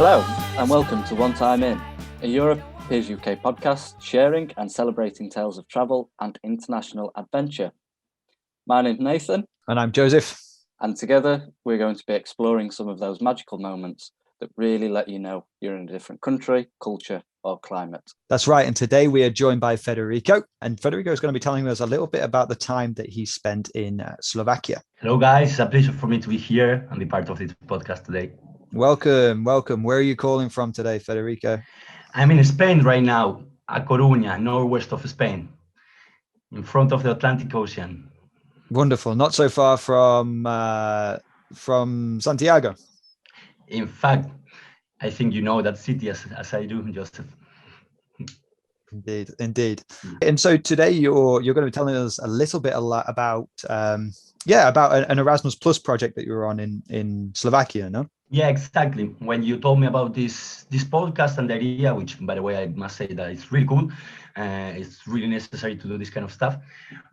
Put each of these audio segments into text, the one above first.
Hello, and welcome to One Time In, a Europe Peers UK podcast sharing and celebrating tales of travel and international adventure. My name's Nathan. And I'm Joseph. And together we're going to be exploring some of those magical moments that really let you know you're in a different country, culture, or climate. That's right. And today we are joined by Federico. And Federico is going to be telling us a little bit about the time that he spent in Slovakia. Hello, guys. It's a pleasure for me to be here and be part of this podcast today. Welcome. Where are you calling from today, Federico? I'm in Spain right now, A Coruña, northwest of Spain, in front of the Atlantic Ocean. Wonderful. Not so far from Santiago. In fact, I think you know that city as I do, Joseph. Indeed. And so today you're going to be telling us a little bit about an Erasmus Plus project that you were on in Slovakia, no? Yeah, exactly. When you told me about this podcast and the idea, which, by the way, I must say that it's really cool. It's really necessary to do this kind of stuff.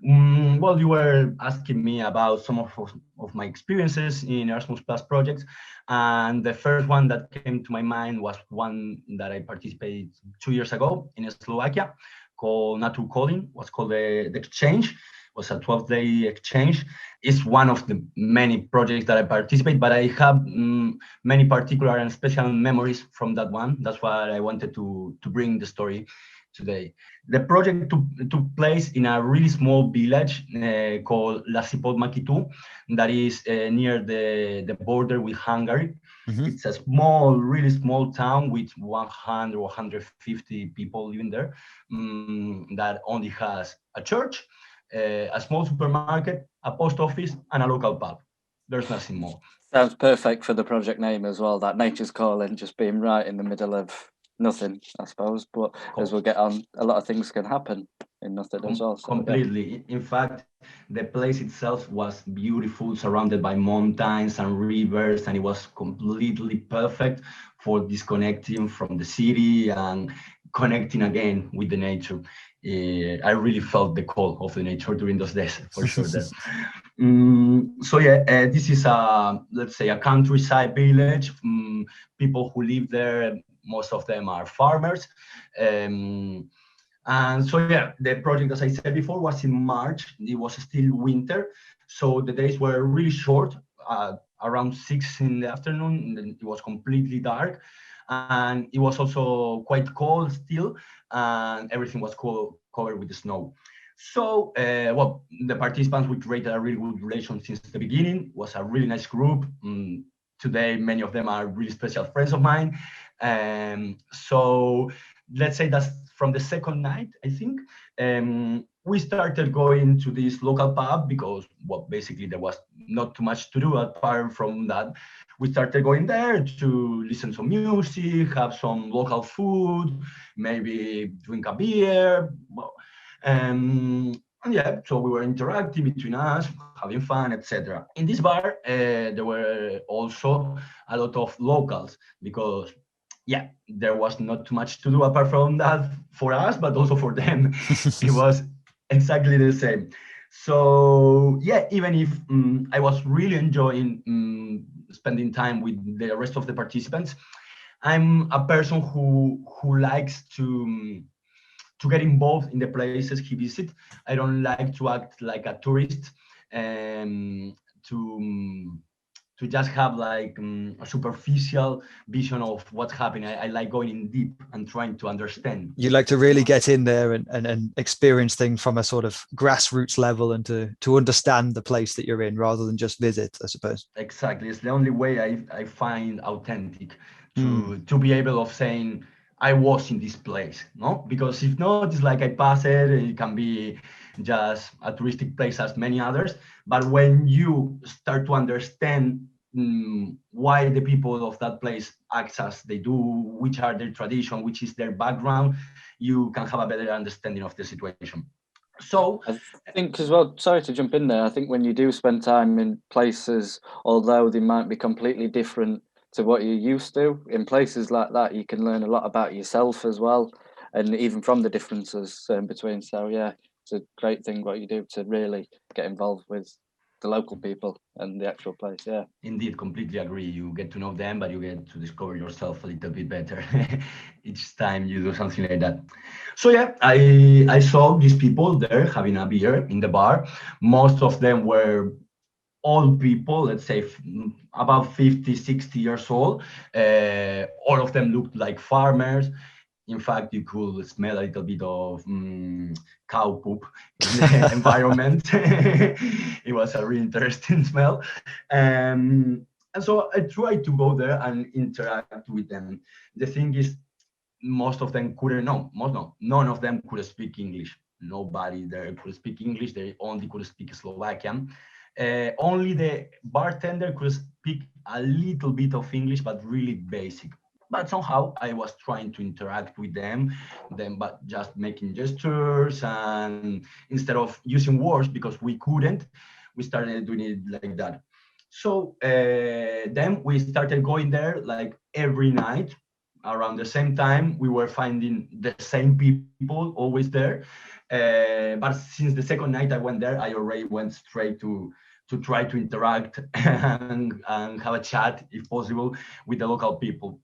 Well, you were asking me about some of my experiences in Erasmus Plus projects. And the first one that came to my mind was one that I participated 2 years ago in Slovakia called Nature Calling, was called the Exchange. Was a 12-day exchange. It's one of the many projects that I participate, but I have many particular and special memories from that one. That's why I wanted to bring the story today. The project took place in a really small village called Lasipod Makitu, that is near the border with Hungary. Mm-hmm. It's a really small town with 100 or 150 people living there, that only has a church, a small supermarket, a post office, and a local pub. There's nothing more. Sounds perfect for the project name as well, that Nature's Calling, just being right in the middle of nothing, I suppose. But as we'll get on, a lot of things can happen in nothing as well. So, completely. Yeah. In fact, the place itself was beautiful, surrounded by mountains and rivers, and it was completely perfect for disconnecting from the city and connecting again with the nature. I really felt the call of the nature during those days, for sure. This is let's say a countryside village. People who live there, most of them are farmers. And so, the project, as I said before, was in March. It was still winter, so the days were really short. Around 6 in the afternoon, it was completely dark. And it was also quite cold still, and everything was covered with the snow. So, the participants, we created a really good relation since the beginning. It was a really nice group. Today, many of them are really special friends of mine. So, let's say that from the second night, I think, we started going to this local pub because, basically there was not too much to do apart from that. We started going there to listen to music, have some local food, maybe drink a beer. So we were interacting between us, having fun, etc. In this bar, there were also a lot of locals because, there was not too much to do apart from that for us, but also for them. It was exactly the same. So, even if I was really enjoying spending time with the rest of the participants, I'm a person who likes to get involved in the places he visits. I don't like to act like a tourist and to just have like a superficial vision of what's happening. I like going in deep and trying to understand. You like to really get in there and experience things from a sort of grassroots level and to understand the place that you're in rather than just visit, I suppose. Exactly. It's the only way I find authentic to be able of saying, I was in this place, no? Because if not, it's like I pass it. It can be just a touristic place as many others. But when you start to understand why the people of that place act as they do, which are their tradition, which is their background, you can have a better understanding of the situation. So I think as well, sorry to jump in there, I think when you do spend time in places, although they might be completely different to what you're used to, in places like that, you can learn a lot about yourself as well, and even from the differences between. So, it's a great thing what you do to really get involved with the local people and the actual place. Yeah. Indeed, completely agree. You get to know them, but you get to discover yourself a little bit better each time you do something like that. So yeah, I saw these people there having a beer in the bar. Most of them were old people, let's say about 50, 60 years old. All of them looked like farmers. In fact, you could smell a little bit of cow poop in the environment. It was a really interesting smell. And so I tried to go there and interact with them. The thing is, most of them couldn't know, none of them could speak English. Nobody there could speak English. They only could speak Slovakian. Only the bartender could speak a little bit of English, but really basic. But somehow I was trying to interact with them, but just making gestures, and instead of using words because we couldn't, we started doing it like that. So then we started going there like every night around the same time. We were finding the same people always there. But since the second night I went there, I already went straight to try to interact and have a chat, if possible, with the local people,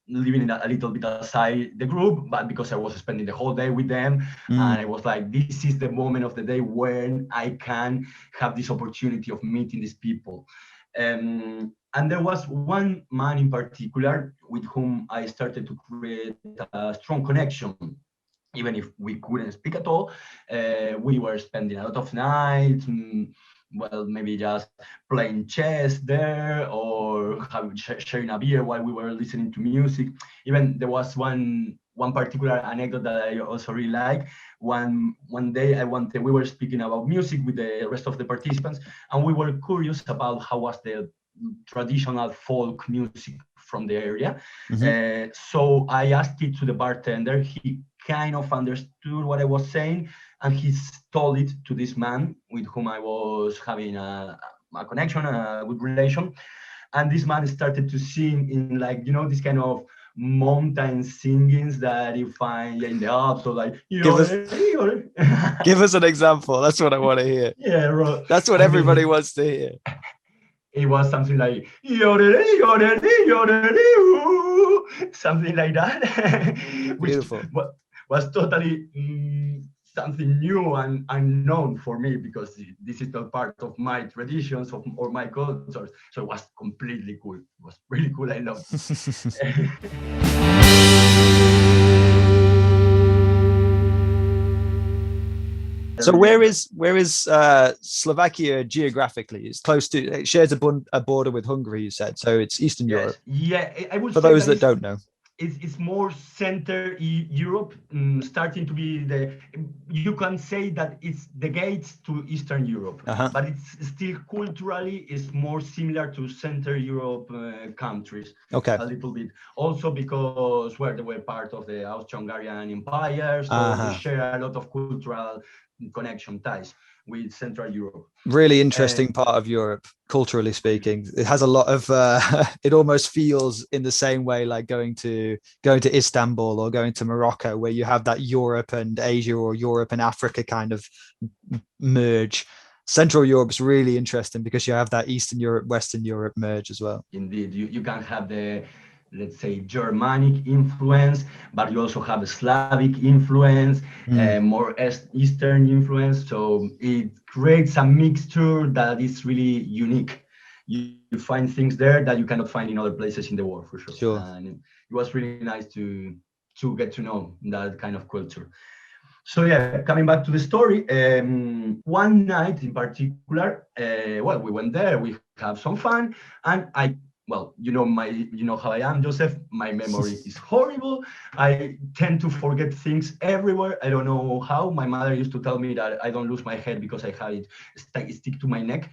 leaving it a little bit aside the group, but because I was spending the whole day with them, and I was like, this is the moment of the day when I can have this opportunity of meeting these people. And there was one man in particular with whom I started to create a strong connection. Even if we couldn't speak at all, we were spending a lot of nights, well, maybe just playing chess there or sharing a beer while we were listening to music. Even there was one particular anecdote that I also really like. One day we were speaking about music with the rest of the participants, and we were curious about how was the traditional folk music from the area. So I asked it to the bartender. He kind of understood what I was saying, and he told it to this man with whom I was having a connection, a good relation. And this man started to sing in, like, you know, this kind of mountain singings that you find in the Alps, or like give us an example. That's what I want to hear. Yeah, bro. That's what everybody wants to hear. It was something like something like that, which was totally something new and unknown for me, because this is not part of my traditions or my culture. So it was completely cool. It was really cool. I loved it. So where is Slovakia geographically? It's close to, it shares a border with Hungary, you said. So it's Eastern Europe. Yeah, I would for say those that don't know. It's more center Europe, starting to be you can say that it's the gates to Eastern Europe, but it's still culturally is more similar to Center Europe countries. Okay. A little bit. Also because they were part of the Austro-Hungarian Empire, so we share a lot of cultural connection ties with Central Europe. Really interesting part of Europe, culturally speaking. It has a lot of it almost feels in the same way like going to Istanbul or going to Morocco, where you have that Europe and Asia or Europe and Africa kind of merge. Central Europe's really interesting because you have that Eastern Europe, Western Europe merge as well. Indeed, you can have the, let's say, Germanic influence, but you also have a Slavic influence, more Eastern influence. So it creates a mixture that is really unique. You find things there that you cannot find in other places in the world, for sure. And it was really nice to get to know that kind of culture. So yeah, coming back to the story, one night in particular, we went there, we have some fun, and you know how I am, Joseph. My memory is horrible. I tend to forget things everywhere. I don't know how. My mother used to tell me that I don't lose my head because I have it stick to my neck.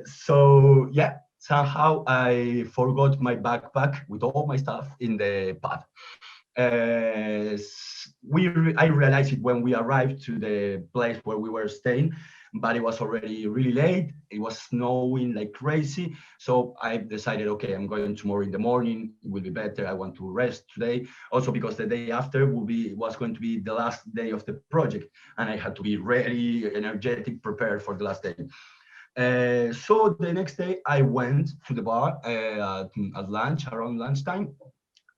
So yeah, somehow I forgot my backpack with all my stuff in the pub. I realized it when we arrived to the place where we were staying, but it was already really late. It was snowing like crazy. So I decided, okay, I'm going tomorrow in the morning. It will be better. I want to rest today. Also because the day after was going to be the last day of the project, and I had to be ready, energetic, prepared for the last day. So the next day I went to the bar at lunch, around lunchtime.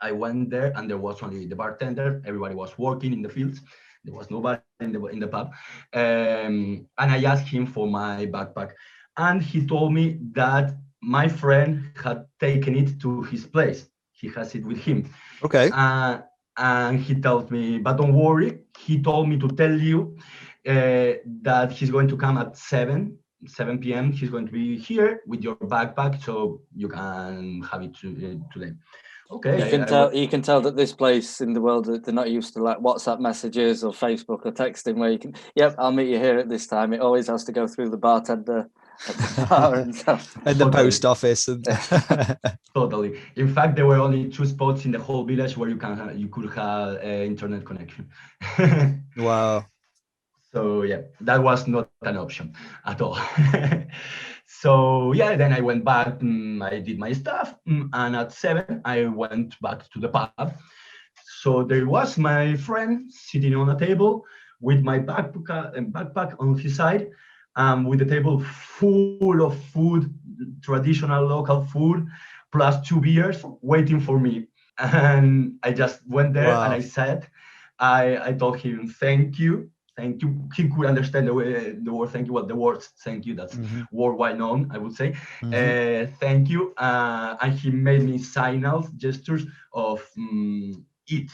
I went there and there was only the bartender. Everybody was working in the fields. There was nobody in the pub. And I asked him for my backpack. And he told me that my friend had taken it to his place. He has it with him. Okay. And he told me, but don't worry. He told me to tell you that he's going to come at 7 p.m. He's going to be here with your backpack, so you can have it today. Okay. You can tell that this place in the world that they're not used to like WhatsApp messages or Facebook or texting where you can, yep, I'll meet you here at this time. It always has to go through the bartender at the bar and stuff. And the post office. And Totally. In fact, there were only 2 spots in the whole village where you could have internet connection. Wow. So yeah, that was not an option at all. So yeah, then I went back, I did my stuff, and at 7 I went back to the pub. So there was my friend sitting on a table with my backpack on his side, with the table full of food, traditional local food, plus 2 beers waiting for me. And I just went there and I said, I told him, thank you. Thank you. He could understand the word thank you. Well, the words thank you, that's worldwide known, I would say. Thank you. And he made me signals, gestures of eat,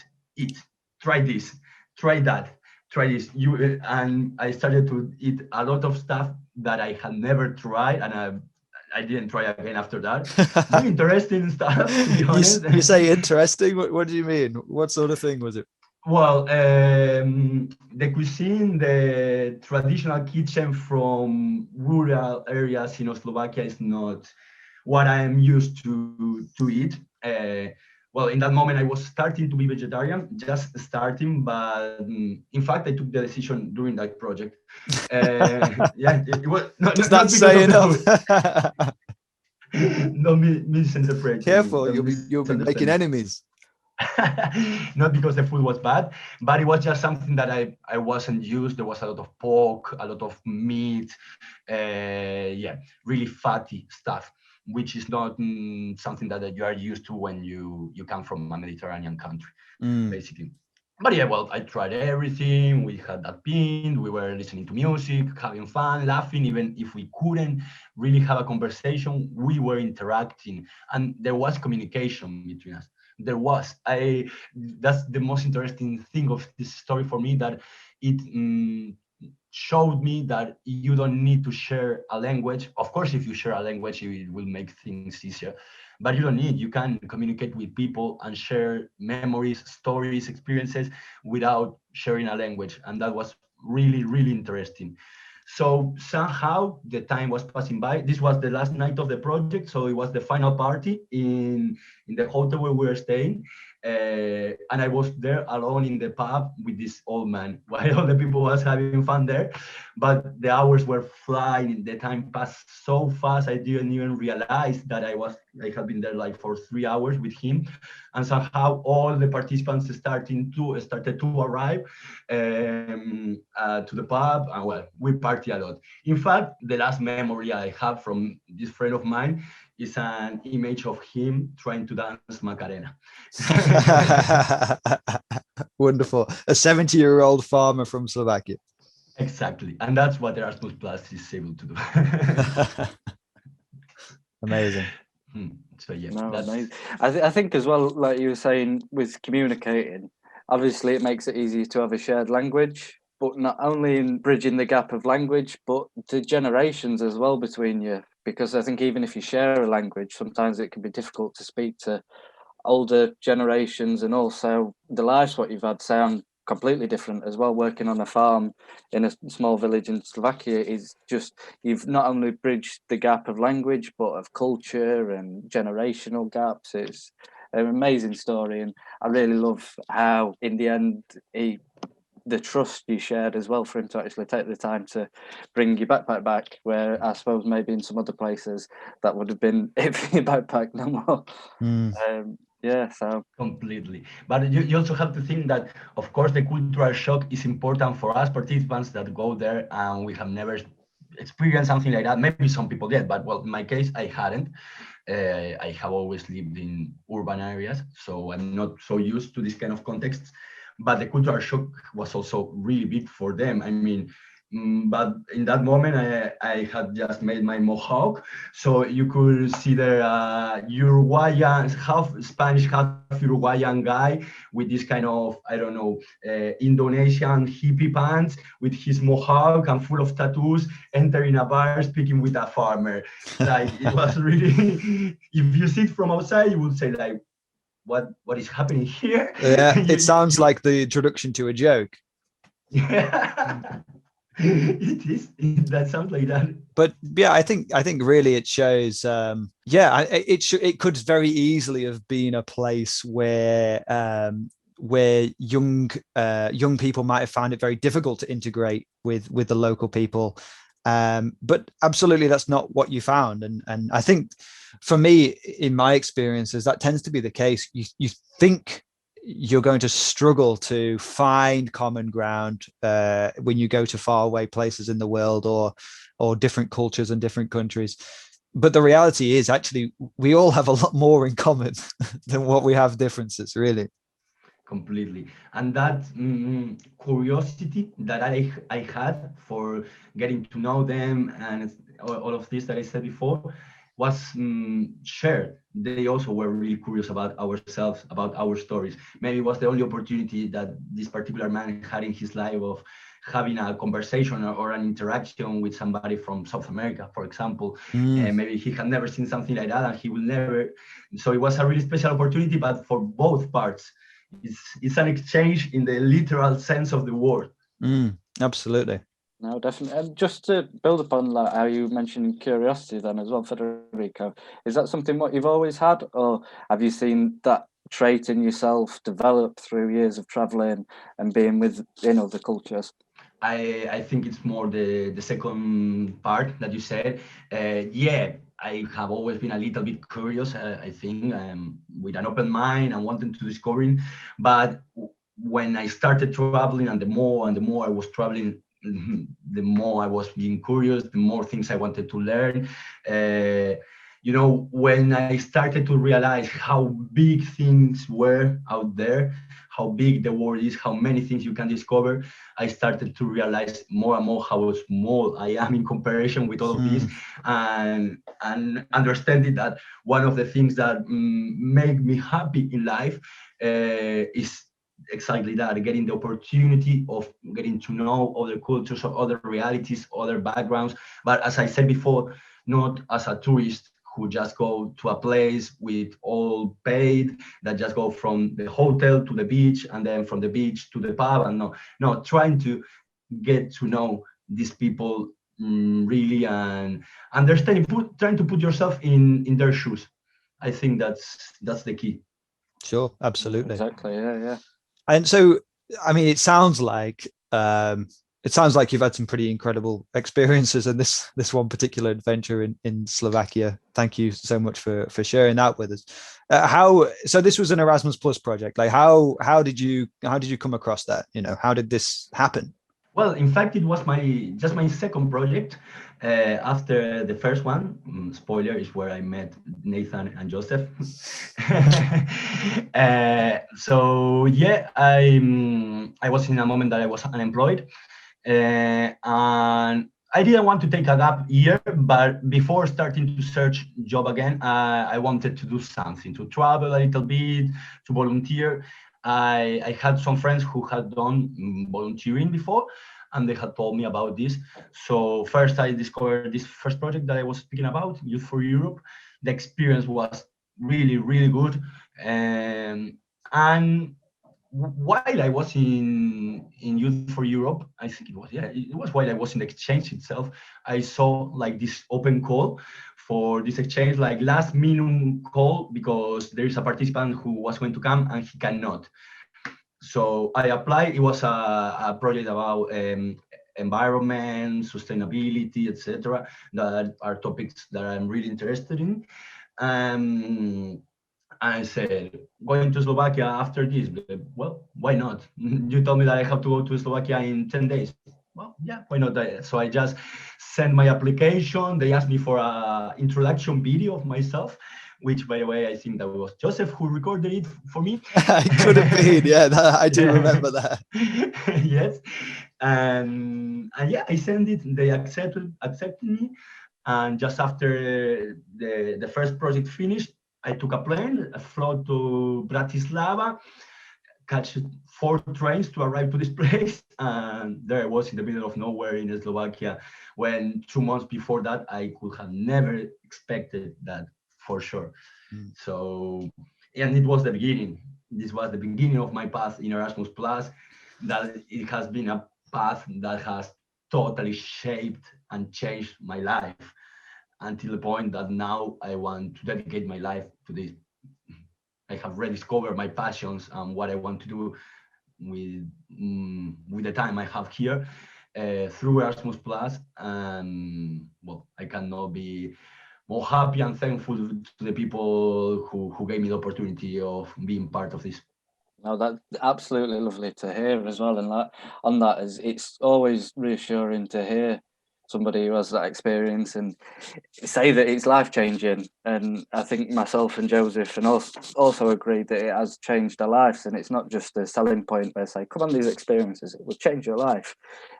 try this, try that, try this. And I started to eat a lot of stuff that I had never tried, and I didn't try again after that. Really interesting stuff, to be honest. You say interesting? What do you mean? What sort of thing was it? Well, the cuisine, the traditional kitchen from rural areas in Slovakia is not what I am used to eat. Well, in that moment, I was starting to be vegetarian, just starting, but in fact, I took the decision during that project. Yeah, it was not, Does not that say enough? No misinterpret. Careful, you'll be making enemies. Not because the food was bad, but it was just something that I wasn't used. There was a lot of pork, a lot of meat, yeah, really fatty stuff, which is not something that you are used to when you come from a Mediterranean country, basically. But yeah, well, I tried everything. We had that pin. We were listening to music, having fun, laughing. Even if we couldn't really have a conversation, we were interacting, and there was communication between us. There was. That's the most interesting thing of this story for me, that it showed me that you don't need to share a language. Of course, if you share a language, it will make things easier, but you don't need. You can communicate with people and share memories, stories, experiences without sharing a language, and that was really, really interesting. So somehow the time was passing by. This was the last night of the project, so it was the final party in the hotel where we were staying. And I was there alone in the pub with this old man while all the people was having fun there. But the hours were flying. The time passed so fast. I didn't even realize that I had been there like for 3 hours with him. And somehow all the participants started to arrive to the pub. And well, we party a lot. In fact, the last memory I have from this friend of mine is an image of him trying to dance Macarena. Wonderful. A 70-year-old farmer from Slovakia. Exactly. And that's what Erasmus Plus is able to do. Amazing. So yeah, no, amazing. I think as well, like you were saying, with communicating, obviously it makes it easier to have a shared language, but not only in bridging the gap of language, but the generations as well between you. Because I think even if you share a language, sometimes it can be difficult to speak to older generations, and also the lives what you've had sound completely different as well. Working on a farm in a small village in Slovakia is just, you've not only bridged the gap of language, but of culture and generational gaps. It's an amazing story, and I really love how in the end the trust you shared as well for him to actually take the time to bring your backpack back, where I suppose maybe in some other places that would have been it for your backpack no more. Yeah, so completely. But you also have to think that, of course, the cultural shock is important for us participants that go there and we have never experienced something like that. Maybe some people did, but well, in my case, I hadn't. I have always lived in urban areas, so I'm not so used to this kind of contexts. But the cultural shock was also really big for them. I mean, but in that moment, I had just made my mohawk, so you could see the Uruguayan, half Spanish, half Uruguayan guy with this kind of, I don't know, Indonesian hippie pants with his mohawk and full of tattoos, entering a bar, speaking with a farmer. Like it was really, if you see it from outside, you would say like, what is happening here? Yeah, it sounds like the introduction to a joke. Yeah. It is. That sounds like that. But yeah, I think really it shows. It could very easily have been a place where young people might have found it very difficult to integrate with the local people. But absolutely, that's not what you found. And I think for me, in my experiences, that tends to be the case. You think you're going to struggle to find common ground when you go to faraway places in the world or different cultures and different countries. But the reality is actually we all have a lot more in common than what we have differences, really. Completely. And that curiosity that I had for getting to know them and all of this that I said before was shared. They also were really curious about ourselves, about our stories. Maybe it was the only opportunity that this particular man had in his life of having a conversation or an interaction with somebody from South America, for example. Maybe he had never seen something like that and he will never. So it was a really special opportunity, but for both parts. It's an exchange in the literal sense of the word. Absolutely. No, definitely. And just to build upon like how you mentioned curiosity then as well, Federico, is that something what you've always had, or have you seen that trait in yourself develop through years of traveling and being within other cultures? I think it's more the second part that you said. Yeah, I have always been a little bit curious, I think, with an open mind and wanting to discovering. But when I started traveling, and the more I was traveling, the more I was being curious, the more things I wanted to learn. When I started to realize how big things were out there, how big the world is, how many things you can discover, I started to realize more and more how small I am in comparison with all of this, and understanding that one of the things that make me happy in life is exactly that, getting the opportunity of getting to know other cultures or other realities, other backgrounds. But as I said before, not as a tourist who just go to a place with all paid, that just go from the hotel to the beach and then from the beach to the pub, and no, trying to get to know these people really, and understanding, trying to put yourself in their shoes. I think that's the key. Sure, absolutely. Exactly. Yeah. And so, I mean, it sounds like you've had some pretty incredible experiences in this one particular adventure in Slovakia. Thank you so much for sharing that with us. So this was an Erasmus Plus project. Like how did you come across that? How did this happen? Well, in fact, it was my second project. After the first one, spoiler, is where I met Nathan and Joseph. So yeah, I was in a moment that I was unemployed, and I didn't want to take a gap year. But before starting to search job again, I wanted to do something, to travel a little bit, to volunteer. I had some friends who had done volunteering before, and they had told me about this. So first I discovered this first project that I was speaking about, Youth for Europe. The experience was really, really good. And while I was in Youth for Europe, I think it was while I was in the exchange itself, I saw like this open call for this exchange, like last minimum call, because there is a participant who was going to come and he cannot. So I applied. It was a project about environment, sustainability, etc. That are topics that I'm really interested in. Um, I said, going to Slovakia after this, well, why not? You told me that I have to go to Slovakia in 10 days. Well, yeah, why not? So I just sent my application. They asked me for an introduction video of myself, which, by the way, I think that was Joseph who recorded it for me. It could have been, yeah, I do remember that. Yes. And yeah, I sent it. They accepted me. And just after the first project finished, I took a plane, I flew to Bratislava, catch 4 trains to arrive to this place. And there I was in the middle of nowhere in Slovakia, when 2 months before that, I could have never expected that for sure. So, and it was the beginning. This was the beginning of my path in Erasmus Plus, that it has been a path that has totally shaped and changed my life until the point that now I want to dedicate my life to this. I have rediscovered my passions and what I want to do with the time I have here through Erasmus Plus. And well, I cannot be more happy and thankful to the people who gave me the opportunity of being part of this. No, that's absolutely lovely to hear as well. And that on that is, it's always reassuring to hear somebody who has that experience and say that it's life changing. And I think myself and Joseph and also agreed that it has changed our lives. And it's not just a selling point where say, come on, these experiences, it will change your life.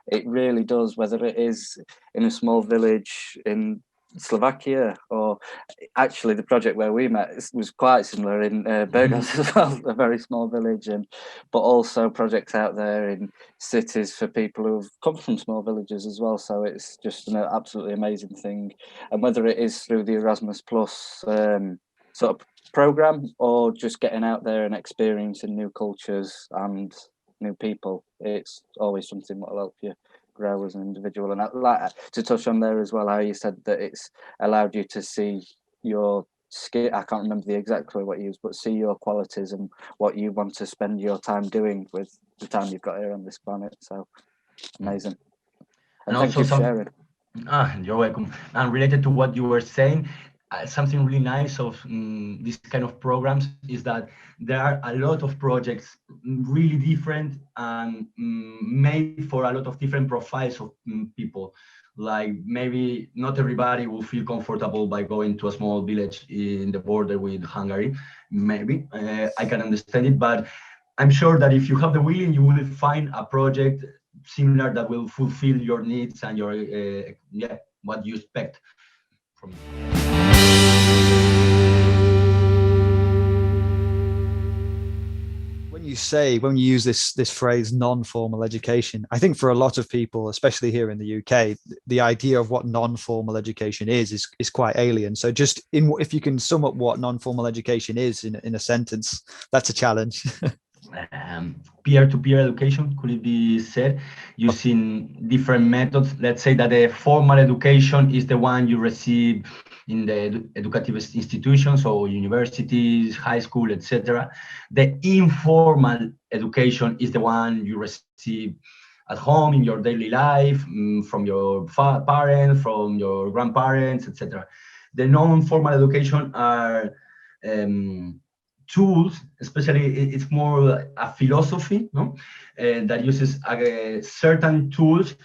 It really does, whether it is in a small village in Slovakia, or actually the project where we met was quite similar in Burgos as well, a very small village, and but also projects out there in cities for people who've come from small villages as well. So it's just an absolutely amazing thing. And whether it is through the Erasmus Plus sort of program, or just getting out there and experiencing new cultures and new people, it's always something that will help you grow as an individual. And I'd like to touch on there as well how you said that it's allowed you to see your skill. I can't remember the exact way what you used, but see your qualities and what you want to spend your time doing with the time you've got here on this planet. So amazing. And thank you for sharing. You're welcome. And related to what you were saying, something really nice of this kind of programs is that there are a lot of projects really different and made for a lot of different profiles of people. Like maybe not everybody will feel comfortable by going to a small village in the border with Hungary. Maybe I can understand it, but I'm sure that if you have the will, you will find a project similar that will fulfill your needs and your what you expect from it. When you use this phrase non-formal education, I think for a lot of people, especially here in the UK, the idea of what non-formal education is quite alien. So just if you can sum up what non-formal education is in a sentence, that's a challenge. Peer-to-peer education, could it be said, using different methods. Let's say that the formal education is the one you receive in the educative institutions, so universities, high school, etc. The informal education is the one you receive at home in your daily life, from your parents, from your grandparents, etc. The non-formal education are tools, especially it's more a philosophy, no? That uses certain tools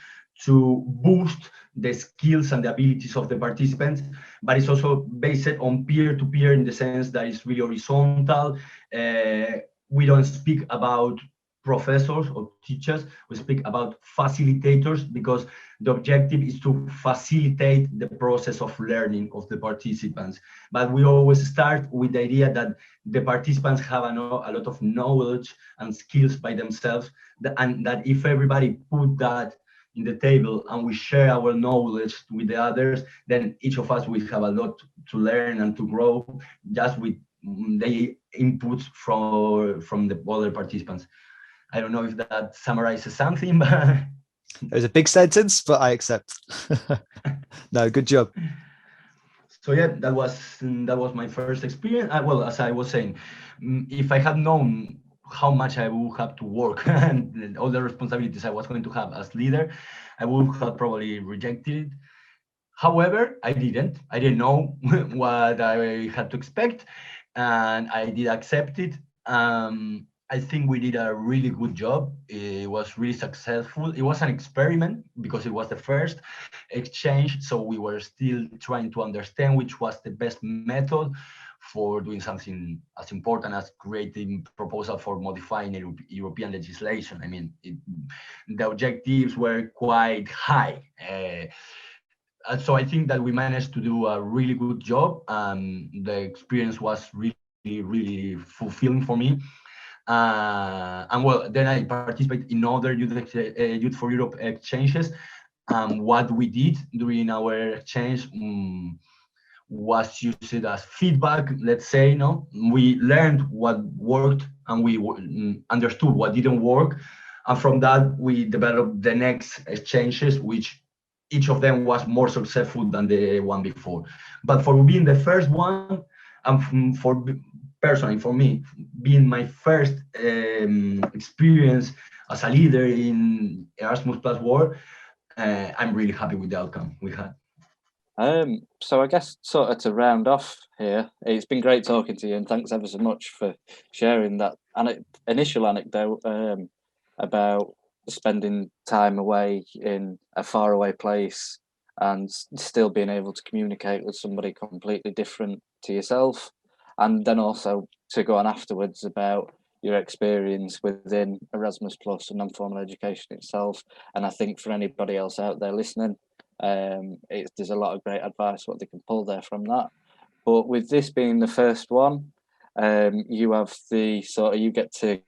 to boost the skills and the abilities of the participants, but it's also based on peer-to-peer in the sense that it's really horizontal. We don't speak about professors or teachers, we speak about facilitators, because the objective is to facilitate the process of learning of the participants. But we always start with the idea that the participants have a lot of knowledge and skills by themselves, and that if everybody put that in the table and we share our knowledge with the others, then each of us will have a lot to learn and to grow just with the inputs from the other participants. I don't know if that summarizes something, but it was a big sentence, but I accept. No, good job. So yeah, that was my first experience. Well, as I was saying, if I had known how much I would have to work and all the responsibilities I was going to have as leader, I would have probably rejected it. However, I didn't. I didn't know what I had to expect, and I did accept it. I think we did a really good job. It was really successful. It was an experiment because it was the first exchange, so we were still trying to understand which was the best method for doing something as important as creating proposal for modifying European legislation. I mean, the objectives were quite high. So I think that we managed to do a really good job. The experience was really, really fulfilling for me. And well, then I participated in other Youth for Europe exchanges. What we did during our exchange was used as feedback, let's say. No, we learned what worked and we understood what didn't work. And from that, we developed the next exchanges, which each of them was more successful than the one before. But for being the first one, and for personally, for me, being my first experience as a leader in Erasmus Plus War, I'm really happy with the outcome we had. So I guess sort of to round off here, it's been great talking to you, and thanks ever so much for sharing that initial anecdote about spending time away in a faraway place and still being able to communicate with somebody completely different to yourself, and then also to go on afterwards about your experience within Erasmus Plus and non-formal education itself. And I think for anybody else out there listening, there's a lot of great advice what they can pull there from that. But with this being the first one, you have you get to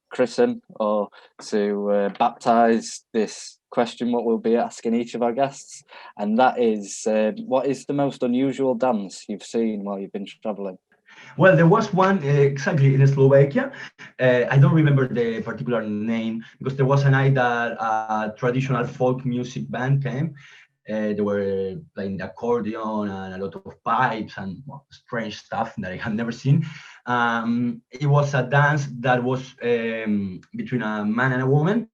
christen or to baptize this question what we'll be asking each of our guests, and that is what is the most unusual dance you've seen while you've been traveling? Well, there was one exactly in Slovakia. I don't remember the particular name because there was a night that a traditional folk music band came. They were playing the accordion and a lot of pipes and strange stuff that I had never seen. It was a dance that was between a man and a woman.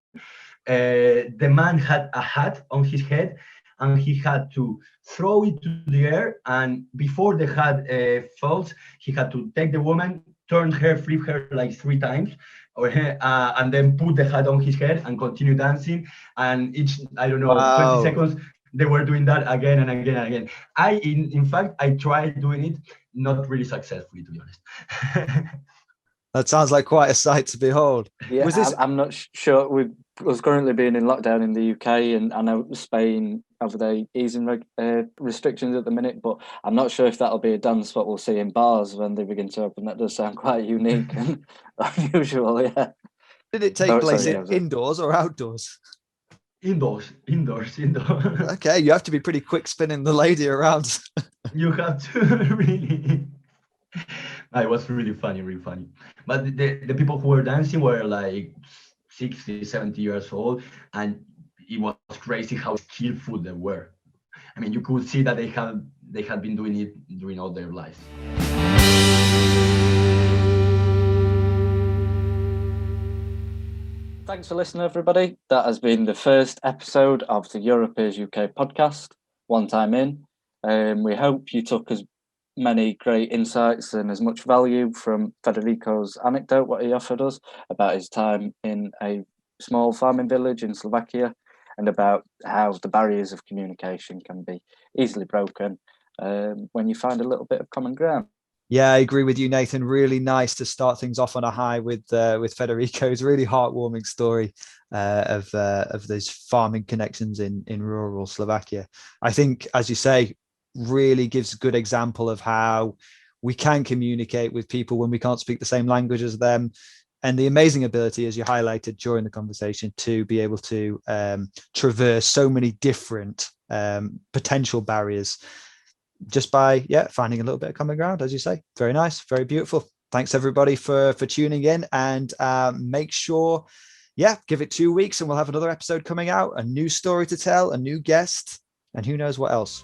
The man had a hat on his head and he had to throw it to the air, and before the hat falls, he had to take the woman, turn her, flip her like 3 times, and then put the hat on his head and continue dancing. And each, I don't know, Wow. 20 seconds, they were doing that again and again and again. In fact, I tried doing it, not really successfully, to be honest. That sounds like quite a sight to behold. Yeah, Was this? I'm not sure. With us currently being in lockdown in the UK, and I know Spain over there easing restrictions at the minute, but I'm not sure if that'll be a dance what we'll see in bars when they begin to open. That does sound quite unique and unusual. Yeah. Did it take place sorry, indoors or outdoors? Indoors. Okay, you have to be pretty quick spinning the lady around. You have to really. It was really funny. But the people who were dancing were like 60, 70 years old, and it was crazy how skillful they were. I mean, you could see that they had been doing it during all their lives. Thanks for listening, everybody. That has been the first episode of the Europe's UK podcast, One Time In. We hope you took as many great insights and as much value from Federico's anecdote, what he offered us about his time in a small farming village in Slovakia, and about how the barriers of communication can be easily broken when you find a little bit of common ground. Yeah, I agree with you, Nathan. Really nice to start things off on a high with Federico's really heartwarming story of those farming connections in rural Slovakia. I think, as you say, really gives a good example of how we can communicate with people when we can't speak the same language as them, and the amazing ability, as you highlighted during the conversation, to be able to traverse so many different potential barriers just by finding a little bit of common ground, as you say. Very nice, very beautiful. Thanks everybody for tuning in, and make sure give it 2 weeks and we'll have another episode coming out, a new story to tell, a new guest, and who knows what else.